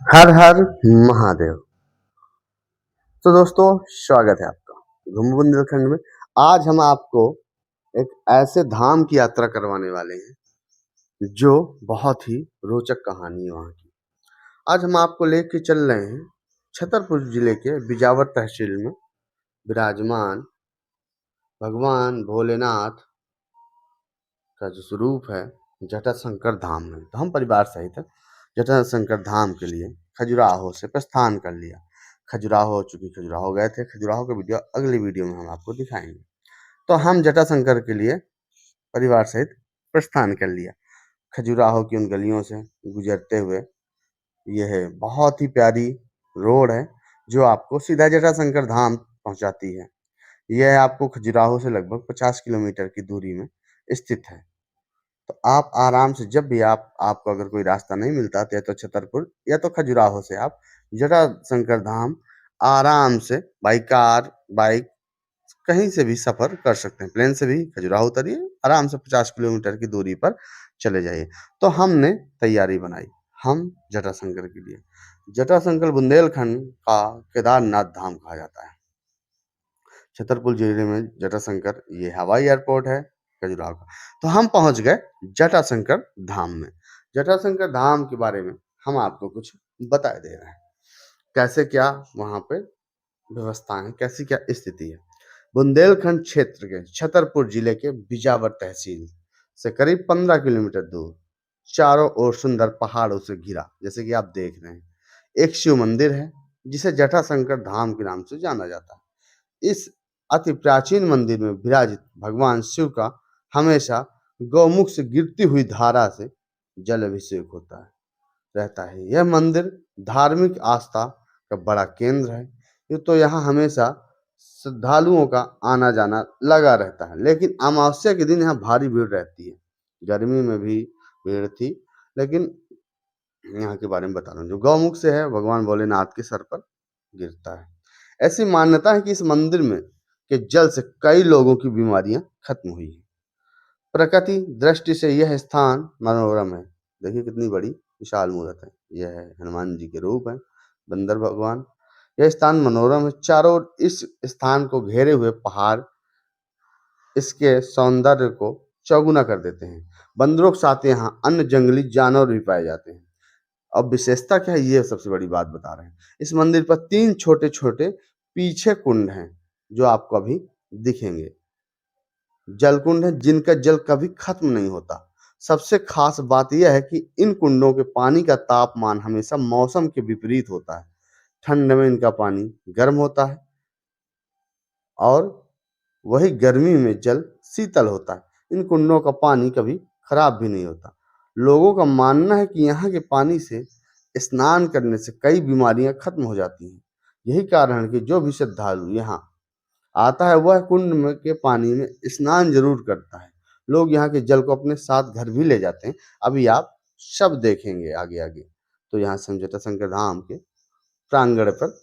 हर हर महादेव। तो दोस्तों, स्वागत है आपका घूम बुंदेलखंड में। आज हम आपको एक ऐसे धाम की यात्रा करवाने वाले हैं जो बहुत ही रोचक कहानी है वहाँ की। आज हम आपको लेके चल रहे हैं छतरपुर जिले के बिजावर तहसील में विराजमान भगवान भोलेनाथ का जो स्वरूप है जटाशंकर धाम में। तो हम परिवार सहित जटाशंकर धाम के लिए खजुराहो से प्रस्थान कर लिया। खजुराहो खजुराहो गए थे। खजुराहो का वीडियो अगली वीडियो में हम आपको दिखाएंगे। तो हम जटाशंकर के लिए परिवार सहित प्रस्थान कर लिया। खजुराहो की उन गलियों से गुजरते हुए यह बहुत ही प्यारी रोड है जो आपको सीधा जटाशंकर धाम पहुंचाती है। यह आपको खजुराहो से लगभग 50 किलोमीटर की दूरी में स्थित है। तो आप आराम से जब भी आपको अगर कोई रास्ता नहीं मिलता तो या तो छतरपुर या तो खजुराहो से आप जटाशंकर धाम आराम से बाई कार बाइक कहीं से भी सफर कर सकते हैं। प्लेन से भी खजुराहो उतरिए, आराम से 50 किलोमीटर की दूरी पर चले जाइए। तो हमने तैयारी बनाई हम जटाशंकर के लिए। जटाशंकर बुंदेलखंड का केदारनाथ धाम कहा जाता है। छतरपुर जिले में जटाशंकर ये हवाई एयरपोर्ट है खजुराहो का। तो हम पहुंच गए जटाशंकर धाम में। जटाशंकर धाम के बारे में हम आपको कुछ बता दे रहे हैं, कैसे क्या वहाँ पे व्यवस्था है, कैसी क्या स्थिति है। बुंदेलखंड क्षेत्र के छतरपुर जिले के बिजावर तहसील से करीब 15 किलोमीटर दूर, चारों ओर सुंदर पहाड़ों से घिरा, जैसे कि आप देख रहे हैं, एक शिव मंदिर है जिसे जटाशंकर धाम के नाम से जाना जाता है। इस अति प्राचीन मंदिर में विराजित भगवान शिव का हमेशा गौमुख से गिरती हुई धारा से जल अभिषेक होता है रहता है। यह मंदिर धार्मिक आस्था का बड़ा केंद्र है। ये तो यहाँ हमेशा श्रद्धालुओं का आना जाना लगा रहता है, लेकिन अमावस्या के दिन यहाँ भारी भीड़ रहती है। गर्मी में भी भीड़ थी, लेकिन यहाँ के बारे में बता रहा हूँ। जो गौमुख से है भगवान भोलेनाथ के सर पर गिरता है। ऐसी मान्यता है कि इस मंदिर में के जल से कई लोगों की बीमारियां खत्म हुई हैं। प्रकृति दृष्टि से यह स्थान मनोरम है। देखिए कितनी बड़ी विशाल मूर्त है। यह है हनुमान जी के रूप है, बंदर भगवान। यह स्थान मनोरम है। चारों ओर इस स्थान को घेरे हुए पहाड़ इसके सौंदर्य को चौगुना कर देते हैं। बंदरों के साथ यहाँ अन्य जंगली जानवर भी पाए जाते हैं। अब विशेषता क्या है, ये सबसे बड़ी बात बता रहे हैं। इस मंदिर पर 3 छोटे-छोटे पीछे कुंड हैं, जो आपको अभी दिखेंगे। जलकुंड है जिनका जल कभी खत्म नहीं होता। सबसे खास बात यह है कि इन कुंडों के पानी का तापमान हमेशा मौसम के विपरीत होता है। ठंड में इनका पानी गर्म होता है और वही गर्मी में जल शीतल होता है। इन कुंडों का पानी कभी खराब भी नहीं होता। लोगों का मानना है कि यहाँ के पानी से स्नान करने से कई बीमारियां खत्म हो जाती हैं। यही कारण है कि जो भी श्रद्धालु यहाँ आता है वह कुंड में के पानी में स्नान जरूर करता है। लोग यहाँ के जल को अपने साथ घर भी ले जाते हैं। अभी आप सब देखेंगे आगे आगे। तो यहाँ से हम जटाशंकर धाम के प्रांगण पर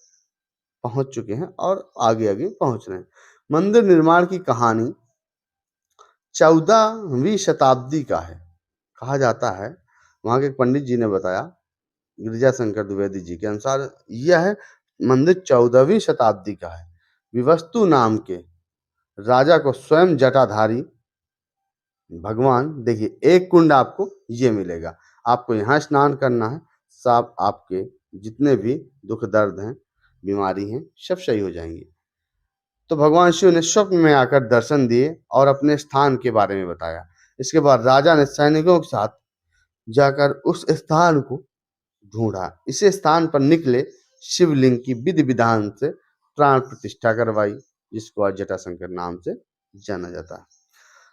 पहुंच चुके हैं और आगे आगे पहुंच रहे हैं। मंदिर निर्माण की कहानी 14वीं शताब्दी का है। कहा जाता है, वहाँ के एक पंडित जी ने बताया, गिरिजा शंकर द्विवेदी जी के अनुसार यह मंदिर 14वीं शताब्दी का है। विवस्तु नाम के राजा को स्वयं जटाधारी भगवान, देखिए एक कुंड आपको ये मिलेगा। आपको यहाँ स्नान करना है, सब आपके जितने भी दुख दर्द हैं, बीमारी हैं, सब सही हो जाएंगी। तो भगवान शिव ने स्वप्न में आकर दर्शन दिए और अपने स्थान के बारे में बताया। इसके बाद राजा ने सैनिकों के साथ जाकर उस स्थान को ढूंढा। इसी स्थान पर निकले शिवलिंग की विधि विधान से प्राण प्रतिष्ठा करवाई, जिसको आज जटाशंकर नाम से जाना जाता है।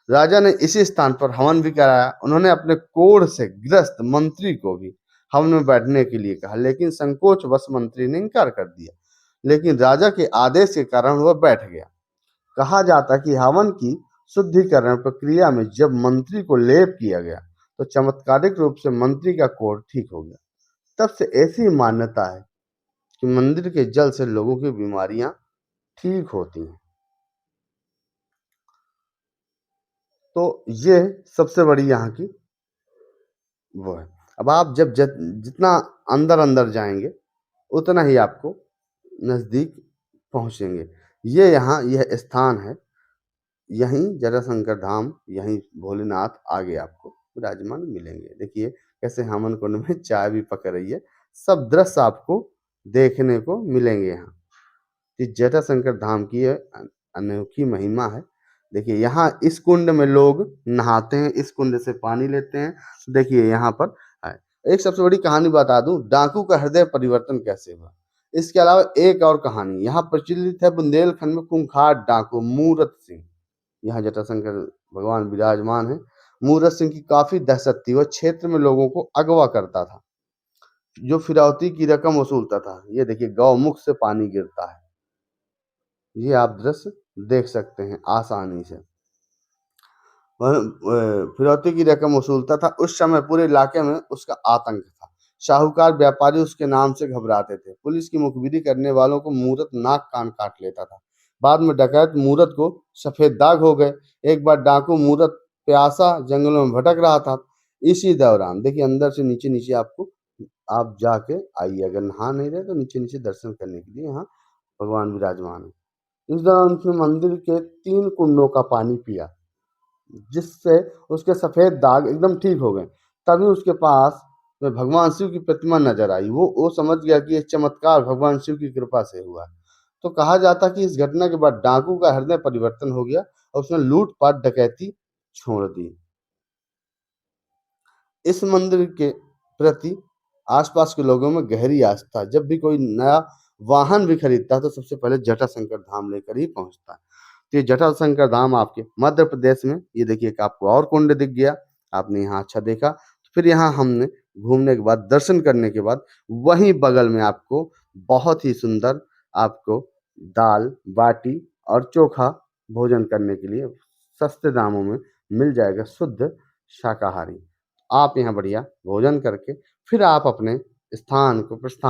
राजा ने इसी स्थान पर हवन भी कराया। उन्होंने अपने कोढ़ से ग्रस्त मंत्री को भी हवन में बैठने के लिए कहा, लेकिन संकोचवश मंत्री ने इनकार कर दिया। लेकिन राजा के आदेश के कारण वह बैठ गया। कहा जाता कि हवन की शुद्धिकरण प्रक्रिया में जब मंत्री को लेप किया गया तो चमत्कारिक रूप से मंत्री का कोढ़ ठीक हो गया। तब से ऐसी मान्यता है कि मंदिर के जल से लोगों की बीमारियां ठीक होती हैं। तो ये सबसे बड़ी यहाँ की वो है। अब आप जब जितना अंदर जाएँगे, उतना ही आपको नज़दीक पहुँचेंगे। यह स्थान है, यहीं जटाशंकर धाम, यहीं भोलेनाथ आगे आपको विराजमान मिलेंगे। देखिए कैसे हेमन कुंड में चाय भी पक रही है, सब दृश्य आपको देखने को मिलेंगे यहाँ। कि जटाशंकर धाम की ये अनोखी महिमा है। देखिए यहाँ इस कुंड में लोग नहाते हैं, इस कुंड से पानी लेते हैं। देखिए यहाँ पर है। एक सबसे बड़ी कहानी बता दूं, डाकू का हृदय परिवर्तन कैसे हुआ। इसके अलावा एक और कहानी यहाँ प्रचलित है, बुंदेलखंड में खूंखार डाकू मूरत सिंह, यहाँ जटाशंकर भगवान विराजमान है। मूरत सिंह की काफी दहशत थी, वह क्षेत्र में लोगों को अगवा करता था, जो फिरौती की रकम वसूलता था। ये देखिए गौमुख से पानी गिरता है, ये आप दृश्य देख सकते हैं आसानी से। वह फिरौती की रकम वसूलता था। उस समय पूरे इलाके में उसका आतंक था। साहूकार व्यापारी उसके नाम से घबराते थे। पुलिस की मुखबिरी करने वालों को मूरत नाक कान काट लेता था। बाद में डकैत मूरत को सफेद दाग हो गए। एक बार डाकू मूरत प्यासा जंगलों में भटक रहा था। इसी दौरान देखिए अंदर से नीचे नीचे आपको आप जाके आइए, अगर नहा नहीं रहे तो नीचे नीचे दर्शन करने के लिए यहाँ भगवान विराजमान है। इस दौरान उसने मंदिर के 3 कुंडों का पानी पिया, जिससे उसके सफेद दाग एकदम ठीक हो गए। तभी उसके पास में भगवान शिव की प्रतिमा नजर आई। वो समझ गया कि ये चमत्कार भगवान शिव की कृपा से हुआ। तो कहा जाता कि इस घटना के बाद डाकू का हृदय परिवर्तन हो गया और उसने लूटपाट डकैती छोड़ दी। इस मंदिर के प्रति आसपास के लोगों में गहरी आस्था। जब भी कोई नया वाहन भी खरीदता है तो सबसे पहले जटाशंकर धाम लेकर ही पहुंचता है। तो ये जटाशंकर धाम आपके मध्य प्रदेश में, ये देखिए एक आपको और कुंड दिख गया, आपने यहाँ अच्छा देखा। तो फिर यहाँ हमने घूमने के बाद दर्शन करने के बाद वहीं बगल में आपको बहुत ही सुंदर आपको दाल बाटी और चोखा भोजन करने के लिए सस्ते दामों में मिल जाएगा, शुद्ध शाकाहारी। आप यहाँ बढ़िया भोजन करके फिर आप अपने स्थान को प्रस्थान